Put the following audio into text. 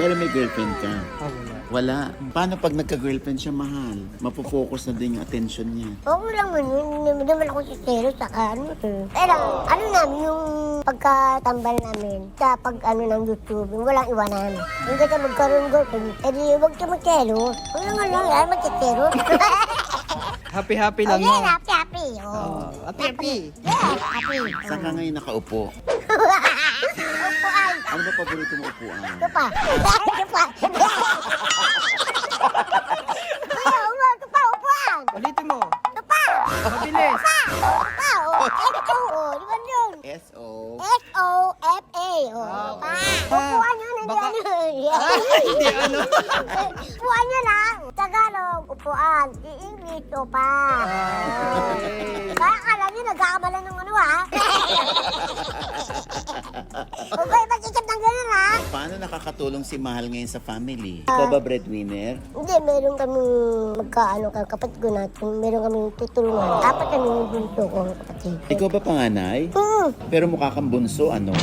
Pero may girlfriend ka? Wala. Wala. Paano pag nagka-girlfriend siya, mahal? Mapofocus na din yung attention niya. Oo lang yun, hindi naman ako si Sero, saka ano eh. Pero ano namin, yung pagkatambal namin, sa pag ano ng YouTube, yung walang iwanan. Yung kasi magkaroon girlfriend, edi huwag ka mag-Sero. Huwag lang, yan, mag-Sero. Happy-happy lang, Oh, no? yeah, happy. Oh. Happy-happy. Yeah, happy. Saan ka ngayon nakaupo? Upuan. Ano ba paborito mo upuan? Ito pa. Ito pa. Kuya, ito pa, upuan. Ulitin mo. Ito pa. Mabilis. Ito pa, oh. Ito, oh. Di ba yun? S.O. S-O-F-A. Oh, pa. Upuan yun, hindi Baka- ano. Hindi ano. Upuan yun, ha? Tagalog, upuan. I-English, upa. Okay. Kaya kala nyo, nagkakamalan ng ano, ha? Huwag kayo mag-isip ng gano'n, ha? Paano nakakatulong si Mahal ngayon sa family? Ikaw ba breadwinner? Hindi, meron kami magkaano kapatid ko natin. Meron kami tutulungan. Apat kami yung bunso ko, kapatid. Ikaw ba panganay? Hmm. Pero mukha kang bunso, ano?